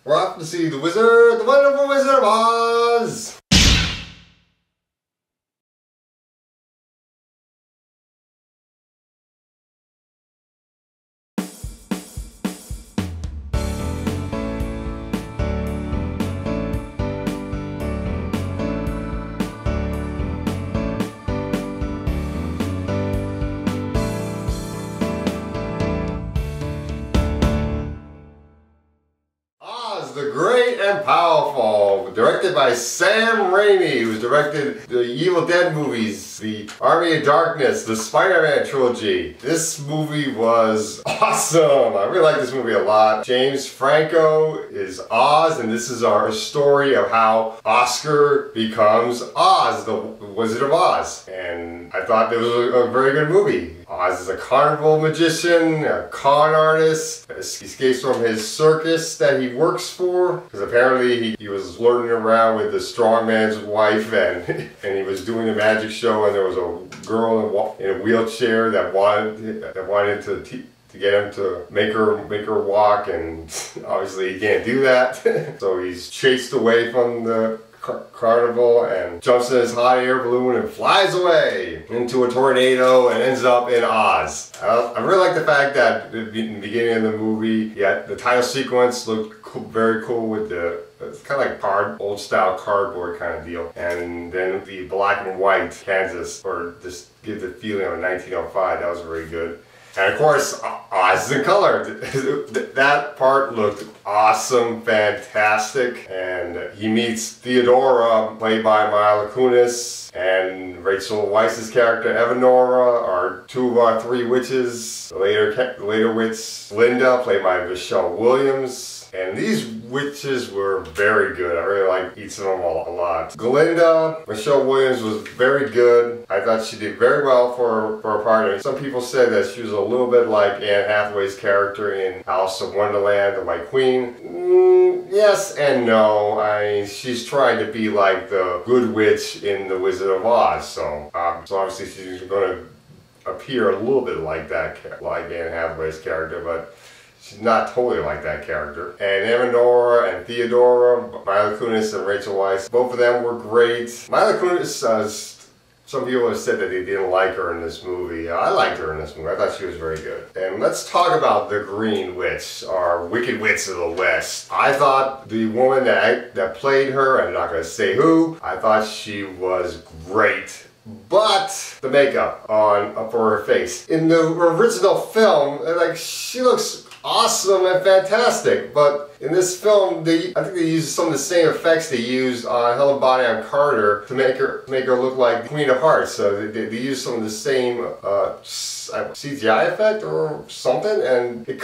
We're off to see the Wizard, the Wonderful Wizard of Oz! Oz the Great and Powerful, directed by Sam Raimi, who's directed the Evil Dead movies, the Army of Darkness, the Spider-Man trilogy. This movie was awesome. I really like this movie a lot. James Franco is Oz, and this is our story of how Oscar becomes Oz, the Wizard of Oz. And I thought it was a very good movie. Oz is a carnival magician, a con artist. He escapes from his circus that he works for, because apparently he was flirting around with the strongman's wife, and he was doing a magic show, and there was a girl in a wheelchair that wanted to get him to make her walk, and obviously he can't do that. So he's chased away from the carnival and jumps in his hot air balloon and flies away into a tornado and ends up in Oz. I really like the fact that in the beginning of the movie, the title sequence looked very cool with it's kind of like old style cardboard kind of deal, and then the black and white Kansas, or just give the feeling of 1905. That was very good. And of course, Oz is in color. That part looked awesome, fantastic. And he meets Theodora, played by Mila Kunis, and Rachel Weisz's character, Evanora, are two of our three witches. The later witch, Linda, played by Michelle Williams. And these witches were very good. I really liked each of them a lot. Glinda, Michelle Williams, was very good. I thought she did very well for her partner. Some people said that she was a little bit like Anne Hathaway's character in Alice in Wonderland, the White Queen. Yes and no. She's trying to be like the good witch in The Wizard of Oz. So obviously she's going to appear a little bit like that, like Anne Hathaway's character, but she's not totally like that character. And Evanora and Theodora, Mila Kunis and Rachel Weisz, both of them were great. Mila Kunis, some people have said that they didn't like her in this movie. I liked her in this movie. I thought she was very good. And let's talk about the Green Witch, our Wicked Witch of the West. I thought the woman that played her, I'm not going to say who, I thought she was great. But the makeup for her face. In the original film, she looks awesome and fantastic, but in this film, I think they used some of the same effects they used on Helen Bonham Carter to make her look like Queen of Hearts. So they used some of the same CGI effect or something, and it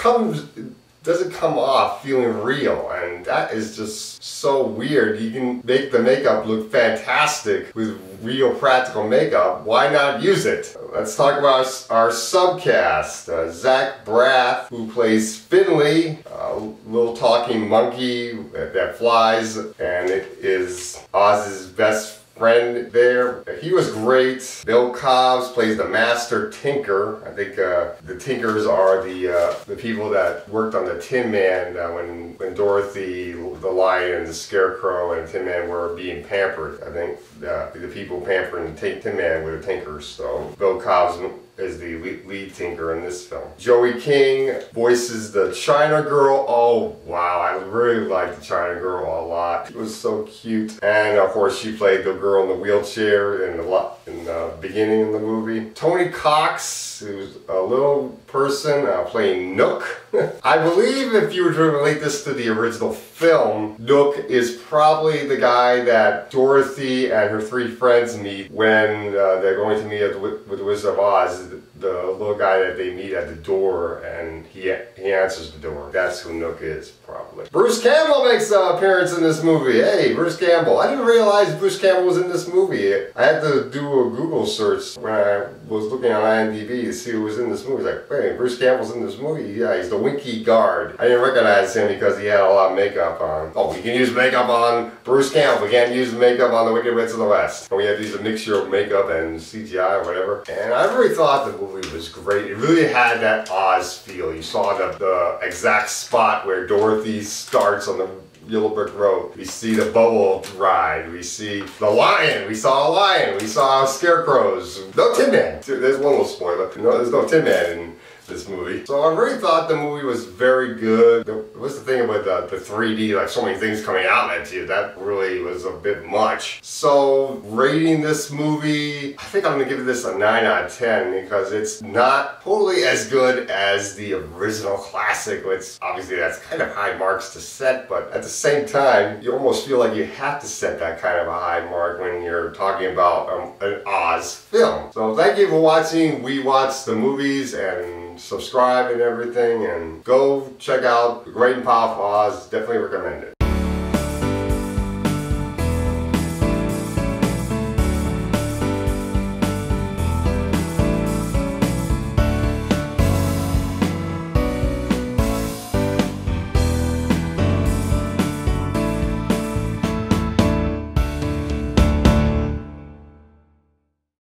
doesn't come off feeling real, and that is just so weird. You can make the makeup look fantastic with real practical makeup. Why not use it? Let's talk about our subcast. Zach Braff, who plays Finley, a little talking monkey that flies, and it is Oz's best friend there. He was great. Bill Cobbs plays the Master Tinker. I think the Tinkers are the people that worked on the Tin Man when Dorothy, the Lion, and the Scarecrow and Tin Man were being pampered. I think the people pampering the Tin Man were the Tinkers. So Bill Cobbs is the lead tinker in this film. Joey King voices the China Girl. Oh wow, I really liked the China Girl a lot. She was so cute. And of course she played the girl in the wheelchair in the beginning of the movie. Tony Cox, who's a little person playing Nook. I believe if you were to relate this to the original film, Nook is probably the guy that Dorothy and her three friends meet when they're going to meet with the Wizard of Oz. The little guy that they meet at the door, and he answers the door. That's who Nook is, probably. Bruce Campbell makes an appearance in this movie. Hey, Bruce Campbell. I didn't realize Bruce Campbell was in this movie. I had to do a Google search when I was looking on IMDb to see who was in this movie. I was like, wait, Bruce Campbell's in this movie? Yeah, he's the Winky Guard. I didn't recognize him because he had a lot of makeup on. Oh, we can use makeup on Bruce Campbell. We can't use makeup on the Wicked Witch of the West. And we have to use a mixture of makeup and CGI or whatever. And I really thought the movie was great. It really had that Oz feel. You saw the exact spot where Dorothy Dorothy starts on the Yellow Brick Road. We see the bubble ride. We see the lion. We saw a lion. We saw scarecrows. No Tin Man. There's one little spoiler. No, there's no Tin Man in this movie. So I really thought the movie was very good. What's the thing about the 3D, like so many things coming out at you, that really was a bit much. So rating this movie, I think I'm gonna give this a 9 out of 10 because it's not totally as good as the original classic, which obviously that's kind of high marks to set, but at the same time, you almost feel like you have to set that kind of a high mark when you're talking about an Oz film. So thank you for watching. We watch the movies and subscribe and everything, and go check out Great and Powerful Oz. Definitely recommend it.